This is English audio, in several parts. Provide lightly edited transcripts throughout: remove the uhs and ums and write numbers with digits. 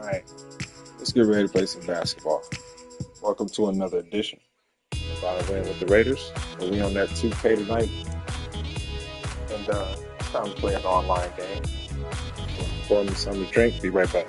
right, let's get ready to play some basketball. Welcome to another edition of I Win with the Raiders. We on that 2K tonight, and it's time to play an online game. Pour me something to drink. Be right back.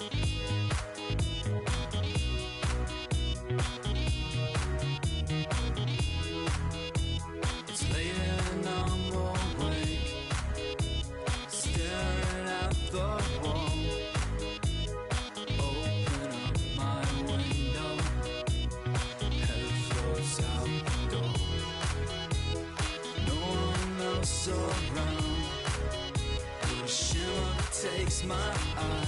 Takes my eye,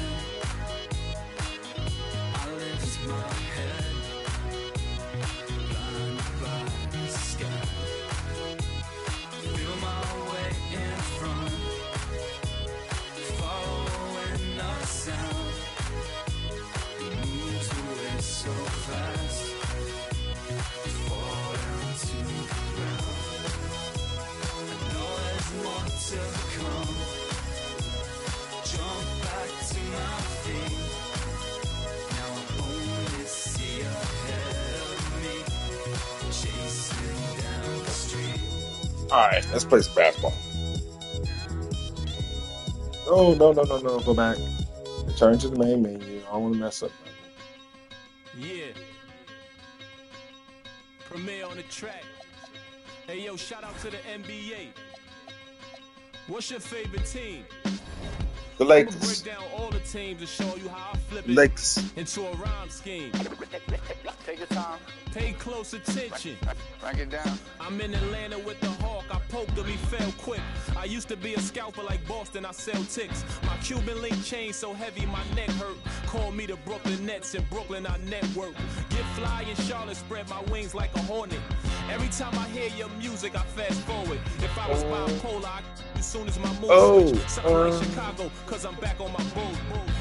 I lift my head, blinded by the sky, feel my way in front, following the sound, it moves away so fast, fall down to the ground, I know there's more to come. Jump back to my feet. Now I only see ahead of me, chasing down the street. All right, let's play some basketball. No. Go back. Return to the main menu. I don't want to mess up. Yeah. Premier on the track. Hey, yo, shout out to the NBA. What's your favorite team? The Lakers. Break down all the teams and show you how I flip it Lakers. into a rhyme scheme. Take your time. Pay close attention. Break it down. I'm in Atlanta with the Hawk. I poked him, he fell quick. I used to be a scalper like Boston. I sell ticks. My Cuban link chain so heavy my neck hurt. Call me the Brooklyn Nets. In Brooklyn I network. Get fly in Charlotte, spread my wings like a hornet. Every time I hear your music, I fast forward. If I was bipolar, I as soon as my mood switch. Something like Chicago, cause I'm back on my bull.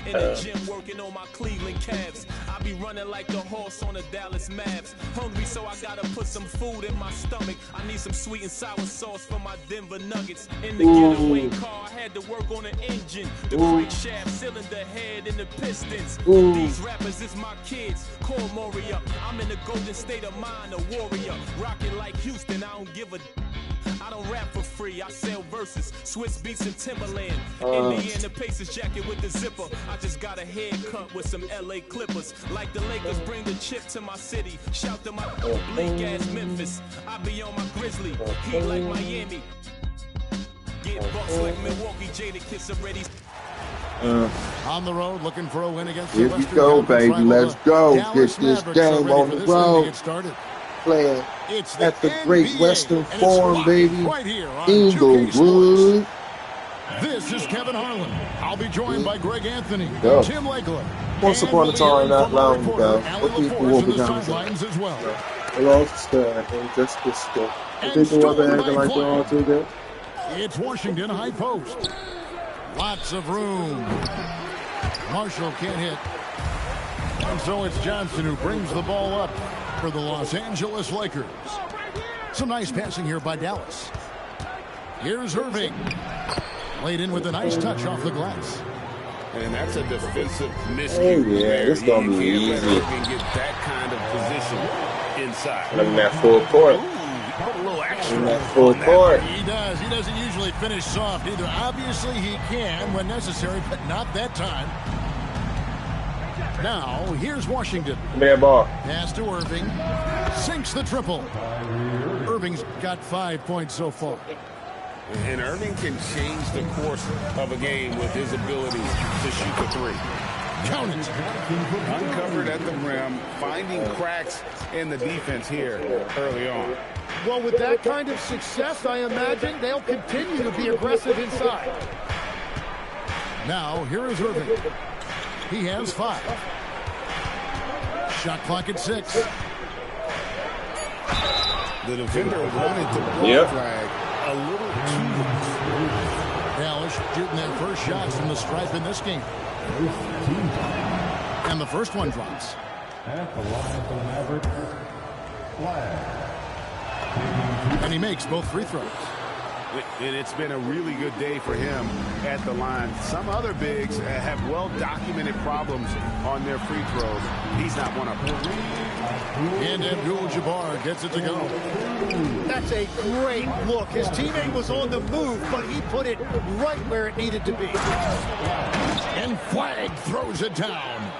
In the gym working on my Cleveland Cavs. I be running like the horse on the Dallas Mavs. Hungry, so I gotta put some food in my stomach. I need some sweet and sour sauce for my Denver Nuggets. In the getaway car, I had to work on the engine. The crankshaft, cylinder head, and the pistons. These rappers is my kids. Call Moria. I'm in the golden state of mind, a warrior. Rocking like Houston, I don't give a. I don't rap for free, I sell verses, Swiss beats and Timberland. Indiana Pacers jacket with the zipper. I just got a haircut with some LA Clippers. Like the Lakers bring the chip to my city. Shout to my bleak ass Memphis. I be on my Grizzly, heat like Miami. Get bucks like Milwaukee, Jada Kiss already. On the road, looking for a win against Here the we Western go, Conference baby. rival, Let's go. Dallas Get this Mavericks are game ready on for the this one to road. get started. Playing It's at the NBA, Great Western and it's Forum, live baby. right here on 2K Inglewood. Sports. This is Kevin Harlan. I'll be joined by Greg Anthony, Go. Tim Lakeland, Once and upon a we'll be time, hearing not from our long reporter, ago, Allie what people LaForce will in the become. sidelines as well. Hello, and just this good. And The people are stolen acting by like they're all Clark. too good. It's Washington high post. Lots of room. Marshall can't hit. And so it's Johnson who brings the ball up for the Los Angeles Lakers. Some nice passing here by Dallas. Here's Irving. Laid in with a nice touch off the glass. And that's a defensive mission. Oh, yeah, this gonna be You easy. can get that kind of position inside. I'm in that full court. Put a little extra In that full on that. court. He does. He doesn't usually finish soft either. Obviously, he can when necessary, but not that time. Now, here's Washington. Give me that ball. Pass to Irving. Sinks the triple. Irving's got 5 points so far. And Irving can change the course of a game with his ability to shoot the three. Count it. Uncovered at the rim, finding cracks in the defense here early on. Well, with that kind of success, I imagine they'll continue to be aggressive inside. Now, here is Irving. He has 5. Shot clock at 6. The defender wanted to blow Yep. flag a little too Dallas shooting their first shots from the stripe in this game. And the first one drops. At the line for the Mavericks, flag. And he makes both free throws. And it's been a really good day for him at the line. Some other bigs have well-documented problems on their free throws. He's not one of them. And Abdul-Jabbar gets it to go. That's a great look. His teammate was on the move, but he put it right where it needed to be. And Flag throws it down.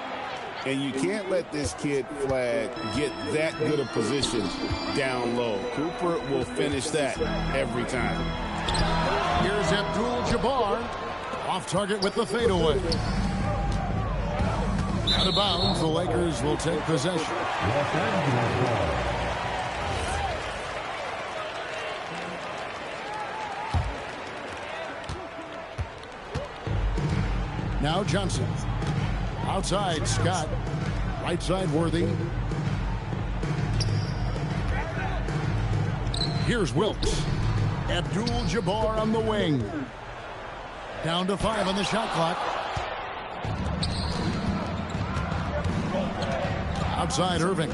And you can't let this kid, Flag, get that good a position down low. Cooper will finish that every time. Here's Abdul-Jabbar. Off target with the fadeaway. Out of bounds, the Lakers will take possession. Now Johnson. Outside, Scott. Right side, Worthy. Here's Wilkes. Abdul-Jabbar on the wing. Down to 5 on the shot clock. Outside, Irving.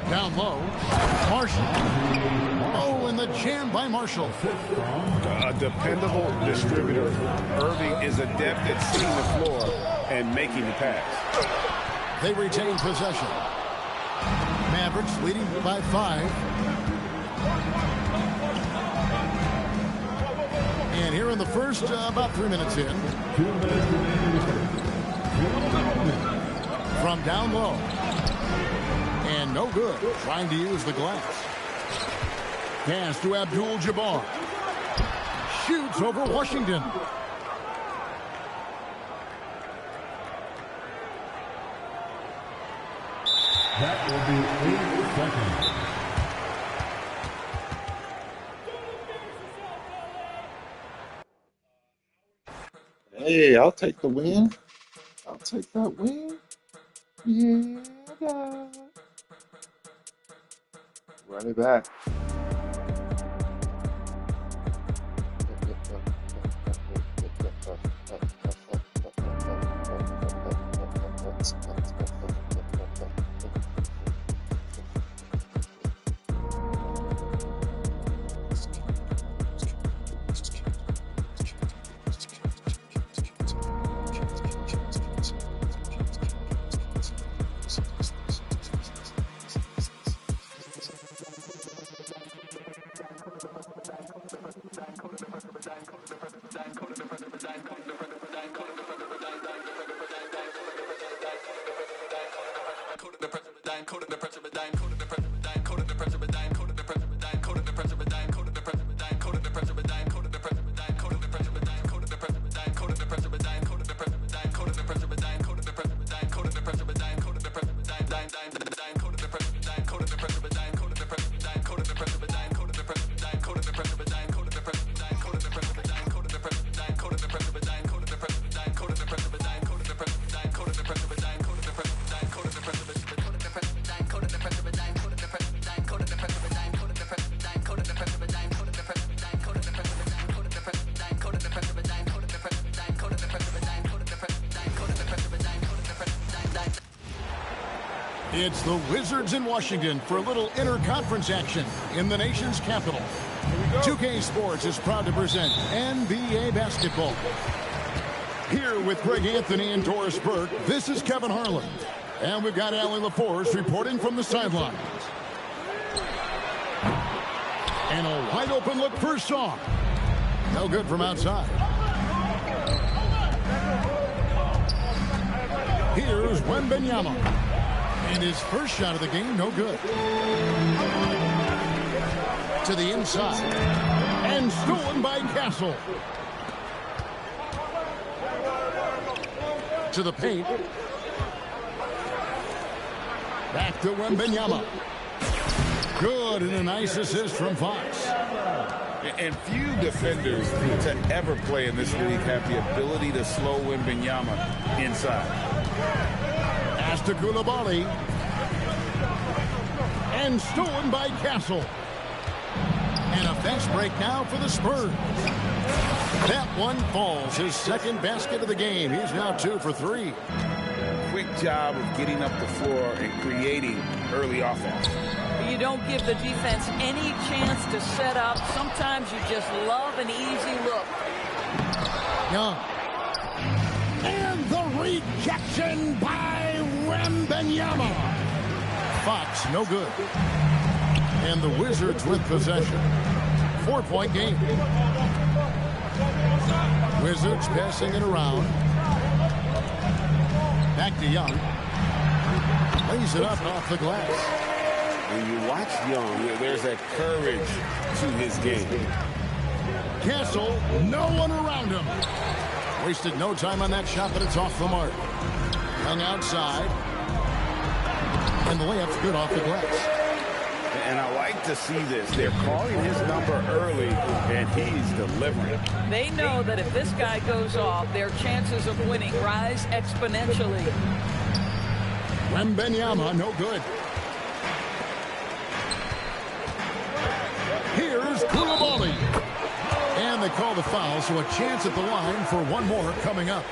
Down low. Marshall. Oh, and the jam by Marshall. A dependable distributor. Irving is adept at seeing the floor and making the pass. They retain possession. Mavericks leading by 5. And here in the first, about 3 minutes in. From down low. And no good. Trying to use the glass. Pass to Abdul-Jabbar. Shoots over Washington. That will be 8 seconds. Hey, I'll take the win. I'll take that win. Yeah, God. Run it back. It's the Wizards in Washington for a little interconference action in the nation's capital. 2K Sports is proud to present NBA basketball. Here with Greg Anthony and Doris Burke, this is Kevin Harlan. And we've got Allie LaForce reporting from the sidelines. And a wide open look for Shaw. No good from outside. Here's Wembanyama. And his first shot of the game, no good. To the inside. And stolen by Castle. To the paint. Back to Wembanyama. Good, and a nice assist from Fox. And few defenders to ever play in this league have the ability to slow Wembanyama inside. Pass to Coulibaly. And stolen by Castle. And a fast break now for the Spurs. That one falls. His second basket of the game. He's now 2 for 3. Quick job of getting up the floor and creating early offense. You don't give the defense any chance to set up. Sometimes you just love an easy look. Young. And the rejection by Wembanyama. Fox, no good. And the Wizards with possession. 4-point game. Wizards passing it around. Back to Young. Lays it up off the glass. When you watch Young, there's that courage to his game. Castle, no one around him. Wasted no time on that shot, but it's off the mark. Young outside. And the layup's good off the glass. And I like to see this. They're calling his number early, and he's delivering. They know that if this guy goes off, their chances of winning rise exponentially. Wembanyama, no good. Here's Koulibaly. And they call the foul, so a chance at the line for one more coming up.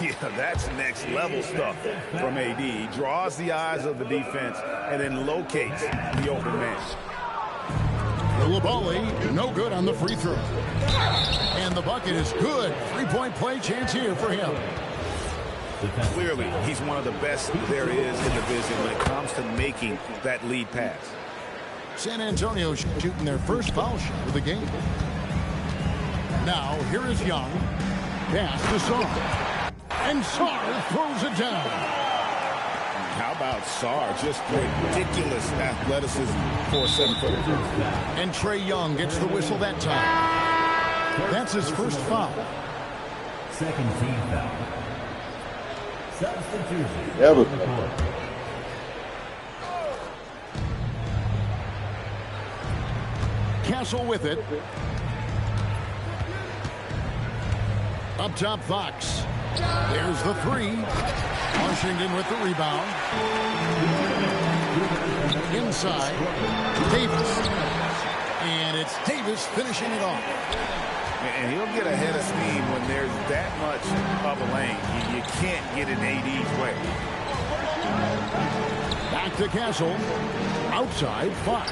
Yeah, that's next level stuff from AD. He draws the eyes of the defense and then locates the open man. Koulibaly, no good on the free throw. And the bucket is good. 3-point play chance here for him. Clearly, he's one of the best there is in the division when it comes to making that lead pass. San Antonio shooting their first foul shot of the game. Now, here is Young. Pass to Sarr. And Sarr throws it down. How about Sarr? Just ridiculous athleticism for a 7-footer. And Trae Young gets the whistle that time. That's his first foul. Second team foul. Substitution. Yeah, but Castle with it. Up top, Fox. There's the three. Washington with the rebound. Inside, Davis. And it's Davis finishing it off. And he'll get ahead of steam when there's that much of a lane. You can't get in AD's way. Back to Castle. Outside, Fox.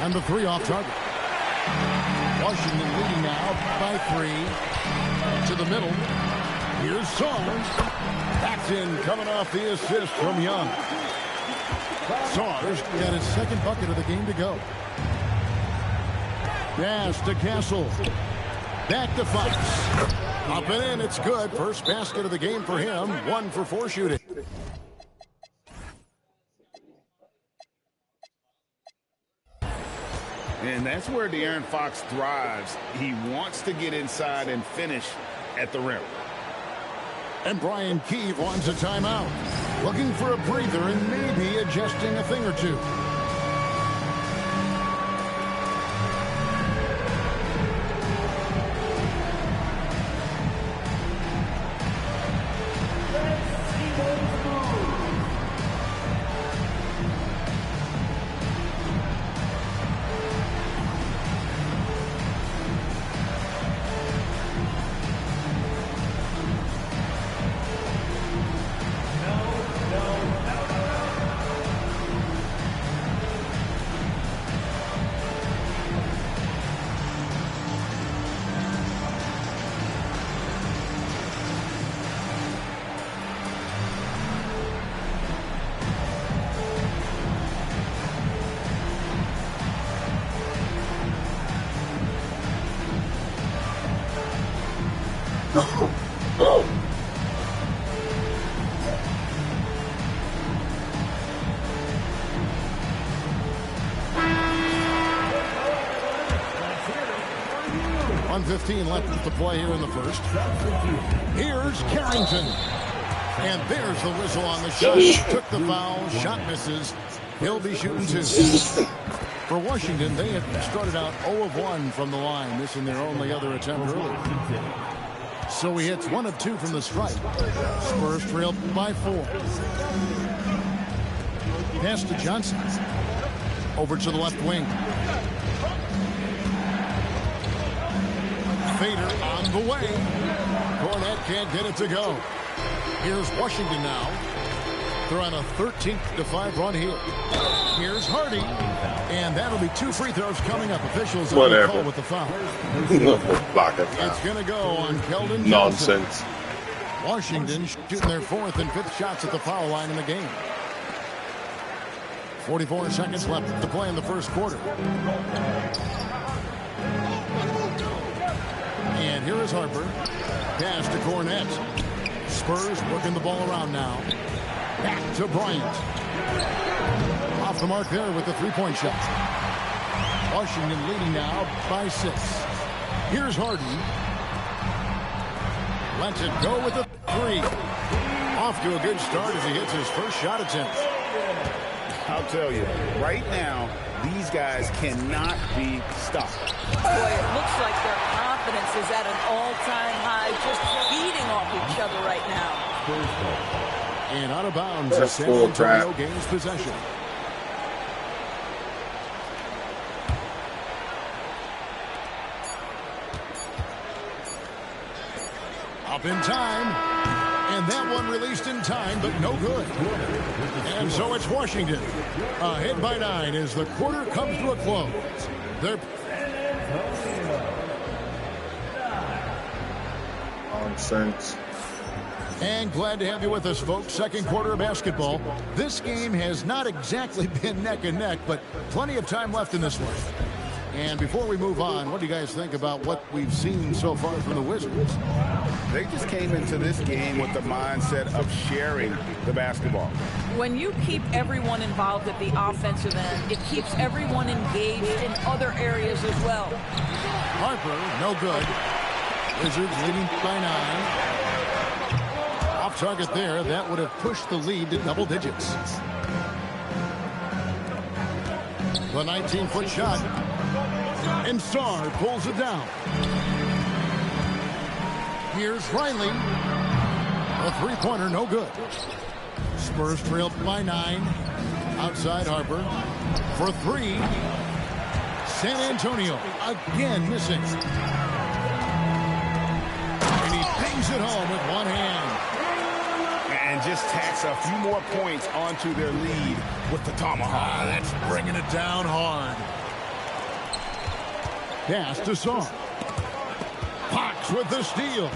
And the three off target. Washington leading now by 3. To the middle. Here's Sarr. That's in, coming off the assist from Young. Sarr's got his second bucket of the game to go. Pass to Castle. Back to Fox. Up and in, it's good. First basket of the game for him. 1 for 4 shooting. And that's where De'Aaron Fox thrives. He wants to get inside and finish at the rim. And Brian Keefe wants a timeout. Looking for a breather and maybe adjusting a thing or two. Left to play here in the first. Here's Carrington. And there's the whistle on the shot. Took the foul. Shot misses. He'll be shooting 2. For Washington, they had started out 0 of 1 from the line. Missing their only other attempt early. So he hits 1 of 2 from the stripe. Spurs trailed by 4. Pass to Johnson. Over to the left wing. Fader on the way. Cornette can't get it to go. Here's Washington now. They're on a 13-5 run here. Here's Hardy. And that'll be 2 free throws coming up. Officials on the call with the foul. Block it. It's going to go on Keldon Johnson. Nonsense. Washington shooting their 4th and 5th shots at the foul line in the game. 44 seconds left to play in the first quarter. And here is Harper. Pass to Cornette. Spurs working the ball around now. Back to Bryant. Off the mark there with the three-point shot. Washington leading now by 6. Here's Harden. Lets it go with a 3. Off to a good start as he hits his first shot attempt. I'll tell you, right now, these guys cannot be stopped. Boy, it looks like their confidence is at an all-time high, just feeding off each other right now. And out of bounds as San Antonio gains possession. Up in time. And that one released in time, but no good. And so it's Washington. Ahead by 9 as the quarter comes to a close. They're Nonsense. And glad to have you with us, folks. Second quarter of basketball. This game has not exactly been neck and neck, but plenty of time left in this one. And before we move on, what do you guys think about what we've seen so far from the Wizards? They just came into this game with the mindset of sharing the basketball. When you keep everyone involved at the offensive end, it keeps everyone engaged in other areas as well. Harper, no good. Wizards leading by 9. Off target there. That would have pushed the lead to double digits. The 19-foot shot. And Sarr pulls it down. Here's Riley. A three-pointer, no good. Spurs trailed by 9. Outside Harper. For 3. San Antonio again missing. And he bangs it home with one hand. And just tacks a few more points onto their lead with the tomahawk. That's bringing it down hard. Pass to Sarr. Fox with the steal.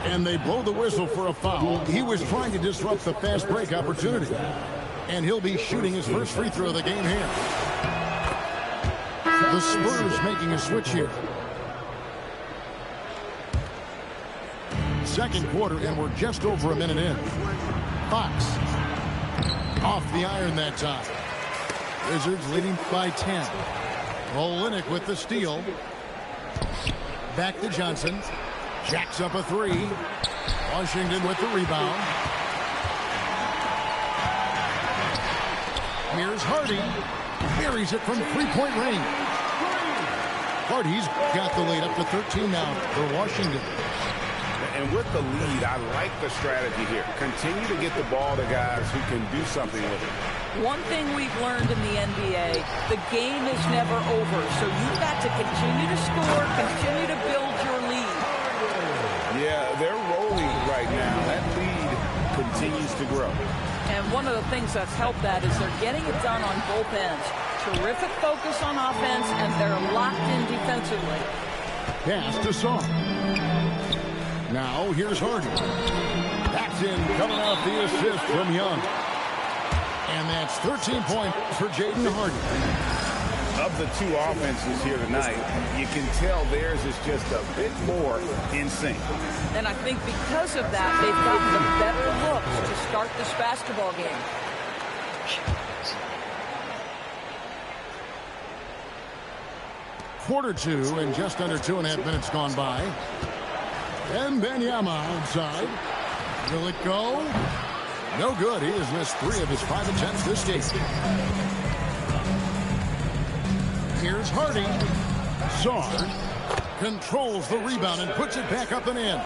And they blow the whistle for a foul. He was trying to disrupt the fast break opportunity. And he'll be shooting his first free throw of the game here. The Spurs making a switch here. Second quarter, and we're just over a minute in. Fox. Off the iron that time. Wizards leading by 10. Olynyk with the steal. Back to Johnson. Jacks up a 3. Washington with the rebound. Here's Hardy. Buries it from three-point range. Hardy's got the lead up to 13 now for Washington. And with the lead, I like the strategy here. Continue to get the ball to guys who can do something with it. One thing we've learned in the NBA, the game is never over. So you've got to continue to score, continue to build your lead. Yeah, they're rolling right now. That lead continues to grow. And one of the things that's helped that is they're getting it done on both ends. Terrific focus on offense, and they're locked in defensively. Pass to Sarr. Now here's Hardy. That's in, coming off the assist from Young. And that's 13 points for Jaden Hardy. Of the two offenses here tonight, you can tell theirs is just a bit more in sync. And I think because of that, they've gotten the better looks to start this basketball game. Quarter 2 and just under 2.5 minutes gone by. And Wembanyama outside. Will it go? No good. He has missed 3 of his 5 attempts this game. Here's Hardy. Sarr controls the rebound and puts it back up and in.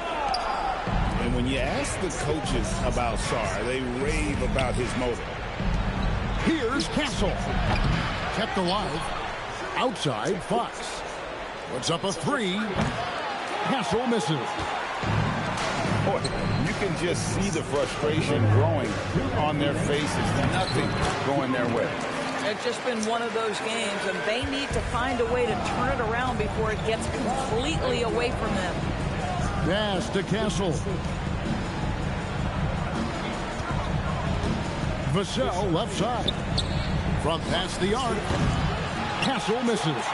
And when you ask the coaches about Sarr, they rave about his motor. Here's Castle. Kept alive. Outside, Fox. Puts up a 3. Castle misses. boy, you can just see the frustration growing on their faces. Nothing going their way. It's just been one of those games, and they need to find a way to turn it around before it gets completely away from them. Pass to Castle. Vassell left side. From past the arc. Castle misses.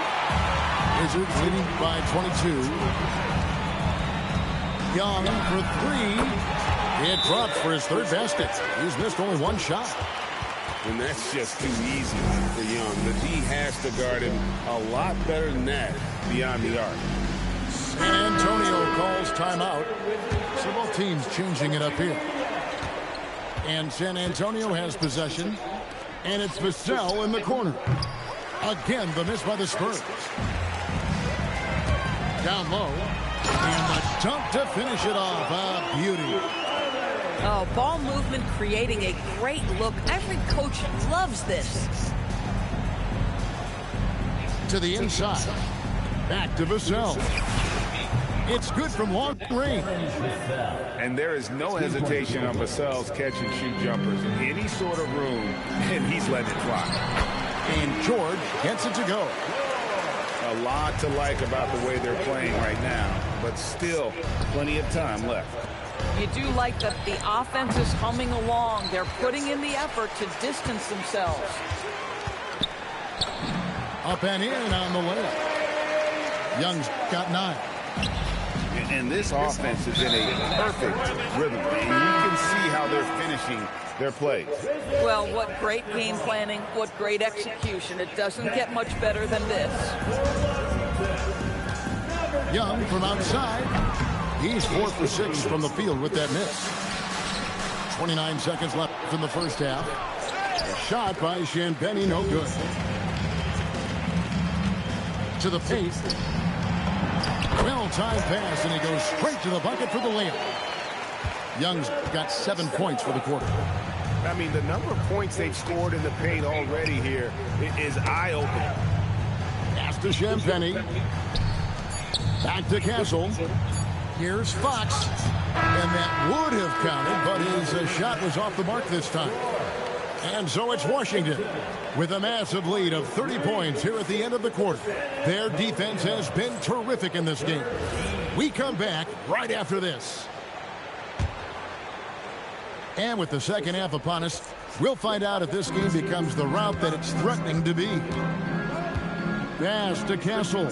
Wizards leading by 22. Young for three. It drops for his third basket. He's missed only one shot. And that's just too easy for Young. The D has to guard him a lot better than that beyond the arc. San Antonio calls timeout. So both teams changing it up here. And San Antonio has possession. And it's Vassell in the corner. Again, the miss by the Spurs. Down low. And the dunk to finish it off. A beauty. Oh, ball movement creating a great look. Every coach loves this. To the inside. Back to Vassell. It's good from long range. And there is no hesitation on Vassell's catch-and-shoot jumpers. Any sort of room, and he's letting it fly. And George gets it to go. A lot to like about the way they're playing right now, but still plenty of time left. You do like that the offense is humming along. They're putting in the effort to distance themselves. Up and in on the layup. Young's got 9. And this offense is in a perfect rhythm. And you can see how they're finishing their plays. Well, what great game planning, what great execution. It doesn't get much better than this. Young from outside. He's 4 for 6 from the field with that miss. 29 seconds left in the first half. A shot by Champagnie, no good. To the pace. Well-timed pass, and he goes straight to the bucket for the layup. Young's got 7 points for the quarter. I mean, the number of points they've scored in the paint already here is eye-opening. Pass to Champagnie. Back to Castle. Here's Fox. And that would have counted, but his shot was off the mark this time. And so it's Washington with a massive lead of 30 points here at the end of the quarter. Their defense has been terrific in this game. We come back right after this. And with the second half upon us, we'll find out if this game becomes the route that it's threatening to be. Pass to Castle.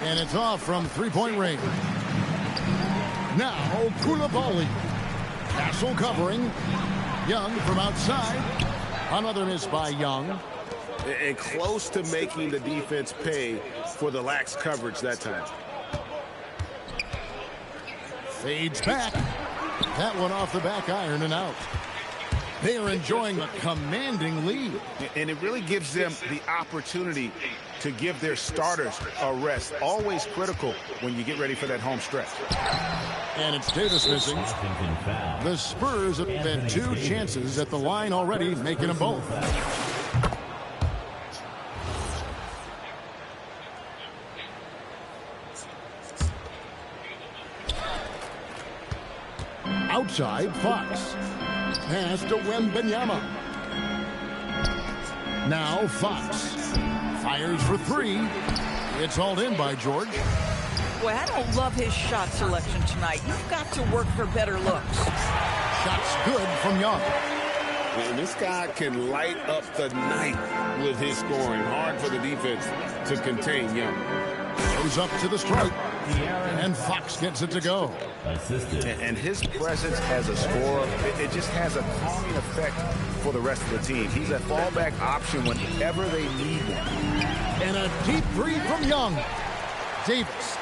And it's off from three-point range. Now, Koulibaly. Castle covering. Young from outside. Another miss by Young. And close to making the defense pay for the lax coverage that time. Fades back. That one off the back iron and out. They are enjoying a commanding lead. And it really gives them the opportunity to give their starters a rest. Always critical when you get ready for that home stretch. And it's Davis missing. The Spurs have had 2 chances at the line already, making them both. Outside, Fox. Pass to Wembanyama. Now Fox. Fires for 3. It's hauled in by George. Boy, I don't love his shot selection tonight. You've got to work for better looks. Shots good from Young. And this guy can light up the night with his scoring. Hard for the defense to contain Young. Goes up to the stripe. And Fox gets it to go. And his presence as a scorer, it just has a calming effect for the rest of the team. He's a fallback option whenever they need one. And a deep 3 from Young. Davis.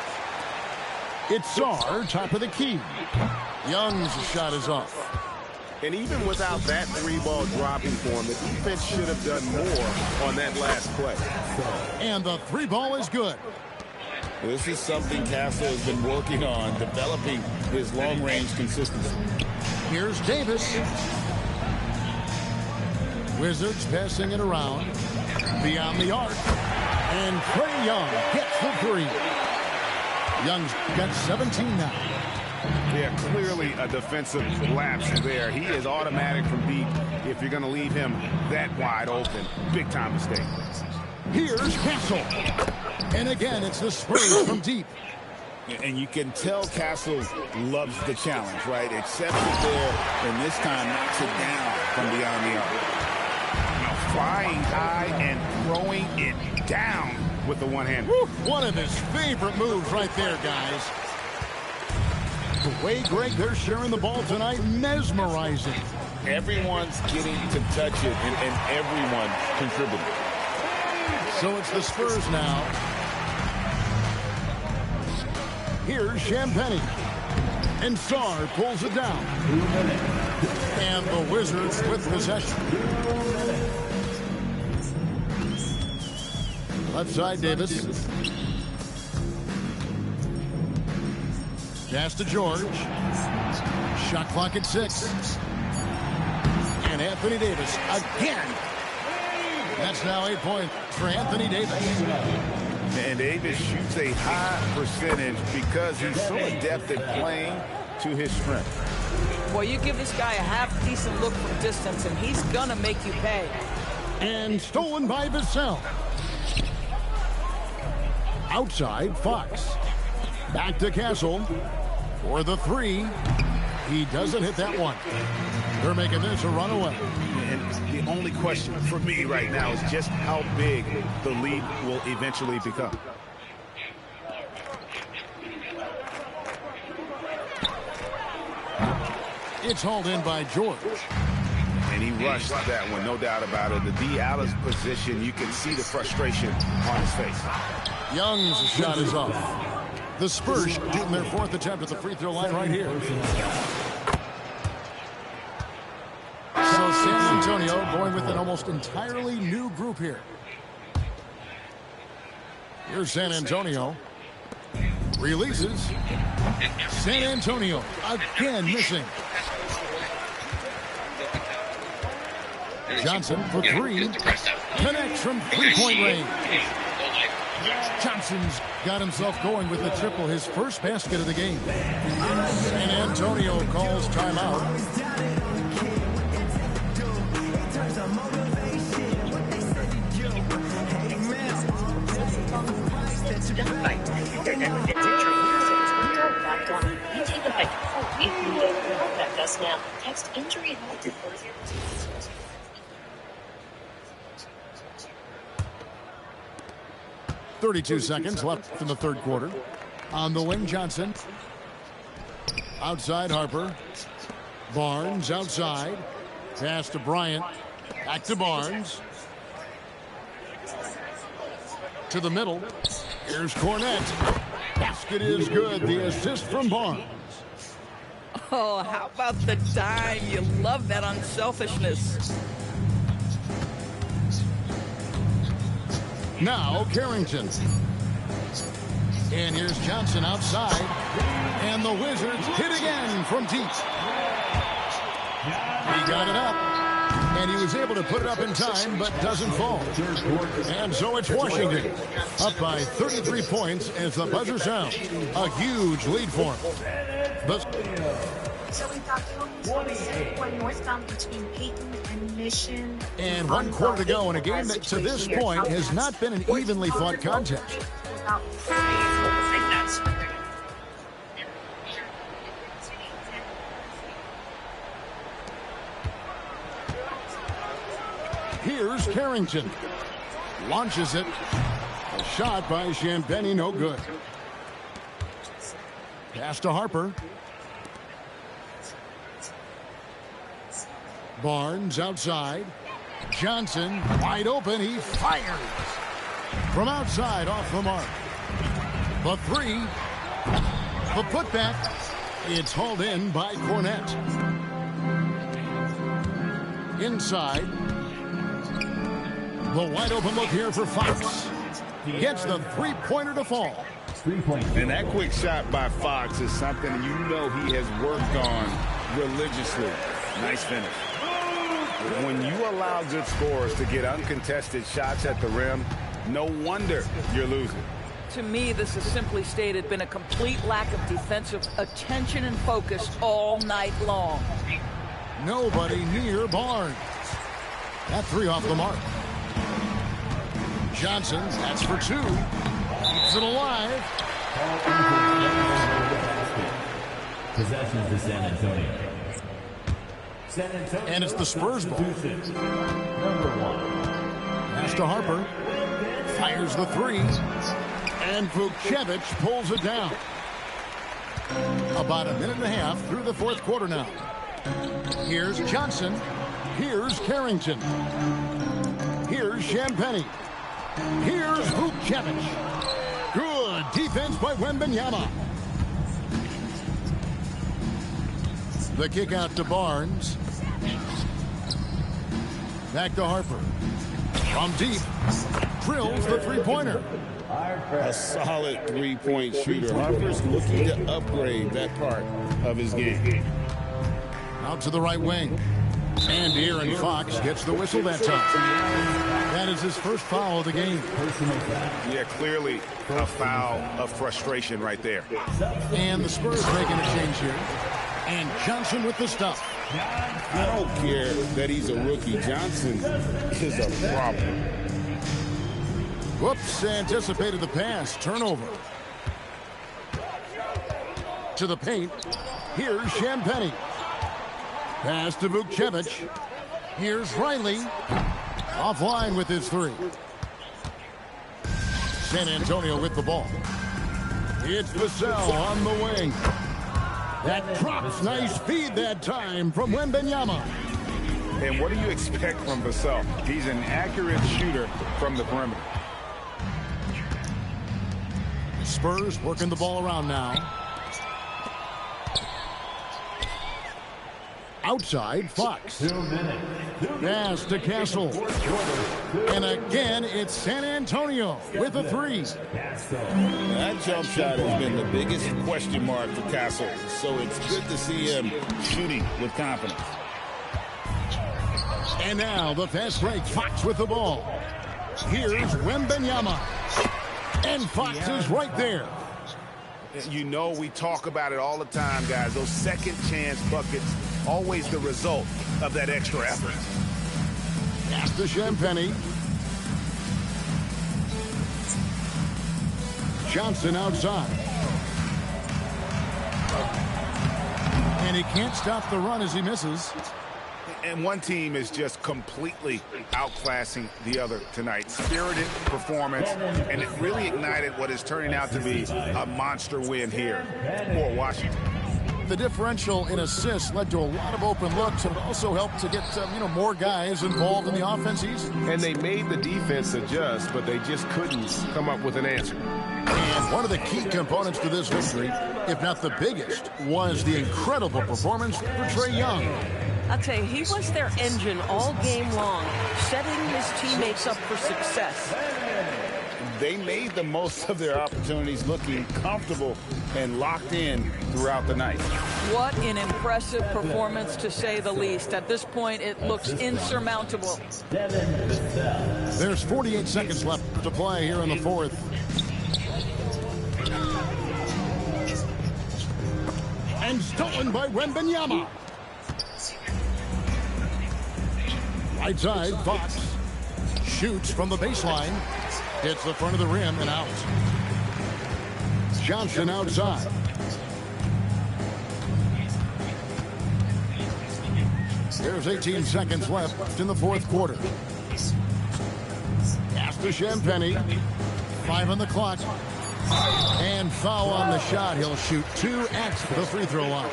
It's Sarr, top of the key. Young's shot is off. And even without that 3-ball dropping for him, the defense should have done more on that last play. And the 3-ball is good. This is something Castle has been working on, developing his long-range consistency. Here's Davis. Wizards passing it around. Beyond the arc. And Trae Young gets the 3. Young's got 17 now. Yeah, clearly a defensive lapse there. He is automatic from deep if you're going to leave him that wide open. Big time mistake. Here's Castle. And again, it's the Spurs from deep. And you can tell Castle loves the challenge, right? Accepts it there, and this time knocks it down from beyond the arc. Now flying high and throwing it down with the one hand. One of his favorite moves right there, guys. The way, Greg, they're sharing the ball tonight, mesmerizing. Everyone's getting to touch it, and everyone contributing. So it's the Spurs now. Here's Champagnie. And Sarr pulls it down. And the Wizards with possession. Left side, Davis. Pass to George. Shot clock at 6. And Anthony Davis again. That's now 8 points for Anthony Davis. And Davis shoots a high percentage because he's so adept at playing to his strength. Well, you give this guy a half-decent look from distance, and he's going to make you pay. And stolen by Vassell. Outside, Fox. Back to Castle for the 3. He doesn't hit that one. They're making this a runaway. And the only question for me right now is just how big the lead will eventually become. It's hauled in by George. And he rushed that one, no doubt about it. The D out of position, you can see the frustration on his face. Young's shot is off. The Spurs shooting their 4th attempt at the free throw line right here. So San Antonio going with an almost entirely new group here. Here's San Antonio. Releases. San Antonio again missing. Johnson for 3. Connects from 3-point range. Johnson's got himself going with the triple, his first basket of the game. San Antonio calls timeout. Now, text injury help to 402. 32 seconds left in the 3rd quarter. On the wing, Johnson. Outside, Harper. Barnes outside. Pass to Bryant. Back to Barnes. To the middle. Here's Cornette. Basket is good. The assist from Barnes. Oh, how about the dime? You love that unselfishness. Now Carrington. And here's Johnson outside. And the Wizards hit again from deep. He got it up. And he was able to put it up in time, but doesn't fall. And so it's Washington. Up by 33 points as the buzzer sounds. A huge lead for him. So we got one northbound between Peyton and Mission. And 1 quarter to go in a game that to this point has not been an evenly fought contest. Here's Carrington. Launches it. A shot by Champagnie, no good. Pass to Harper. Barnes outside. Johnson wide open. He fires. From outside off the mark. The 3. The putback. It's hauled in by Cornette. Inside. The wide open look here for Fox. Gets the 3-pointer to fall. And that quick shot by Fox is something you know he has worked on religiously. Nice finish. When you allow good scorers to get uncontested shots at the rim, no wonder you're losing. To me, this has simply stated been a complete lack of defensive attention and focus all night long. Nobody near Barnes. That three off the mark. Johnson, that's for two. Keeps it alive. Possession to San Antonio. And it's the Spurs ball. Number 1. Pass to Harper. Fires the three. And Vukcevic pulls it down. About a minute and a half through the fourth quarter now. Here's Johnson. Here's Carrington. Here's Champagnie. Here's Vukcevic. Good defense by Wembanyama. The kick out to Barnes. Back to Harper. From deep. Drills the three-pointer. A solid three-point shooter. Harper's looking to upgrade that part of his game. Out to the right wing. And De'Aaron Fox gets the whistle that time. That is his first foul of the game. Yeah, clearly a foul of frustration right there. And the Spurs making a change here. And Johnson with the stop. I don't care that he's a rookie. Johnson is a problem. Whoops, anticipated the pass. Turnover. To the paint. Here's Champagnie. Pass to Vukcevic. Here's Riley. Offline with his three. San Antonio with the ball. It's Vassell on the wing. That drops. Nice feed that time from Wembanyama. And what do you expect from Vassell? He's an accurate shooter from the perimeter. Spurs working the ball around now. Outside, Fox. Pass to Castle. And again, it's San Antonio with a three. That jump shot has been the biggest question mark for Castle, so it's good to see him shooting with confidence. And now the fast break. Fox with the ball. Here's Wembanyama. And Fox is right there. You know, we talk about it all the time, guys. Those second chance buckets, always the result of that extra effort. Pass to Champagnie. Johnson outside. And he can't stop the run as he misses. And one team is just completely outclassing the other tonight. Spirited performance, and it really ignited what is turning out to be a monster win here for Washington. The differential in assists led to a lot of open looks, and it also helped to get more guys involved in the offense easy. And they made the defense adjust, but they just couldn't come up with an answer. And one of the key components to this victory, if not the biggest, was the incredible performance for Trae Young. I'll tell you, he was their engine all game long, setting his teammates up for success. They made the most of their opportunities, looking comfortable and locked in throughout the night. What an impressive performance, to say the least. At this point, it looks insurmountable. There's 48 seconds left to play here in the fourth. And stolen by Wembanyama. Right side, Fox shoots from the baseline. Hits the front of the rim and out. Johnson outside. There's 18 seconds left in the fourth quarter. Pass to Champagnie. 5 on the clock. And foul on the shot. He'll shoot 2 at the free throw line.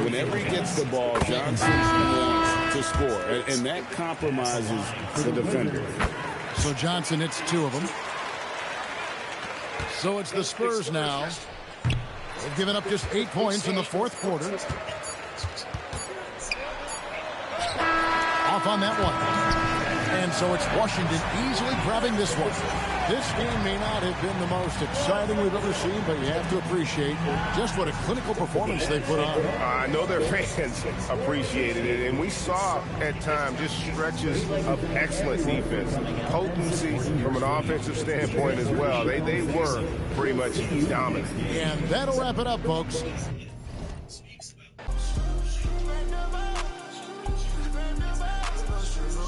Whenever he gets the ball, Johnson wants to score, and that compromises the defender. So Johnson hits 2 of them. So it's the Spurs now. They've given up just 8 points in the fourth quarter. Off on that one. And so it's Washington easily grabbing this one. This game may not have been the most exciting we've ever seen, but you have to appreciate just what a clinical performance they put on. I know their fans appreciated it, and we saw at times just stretches of excellent defense, potency from an offensive standpoint as well. They were pretty much dominant. And that'll wrap it up, folks.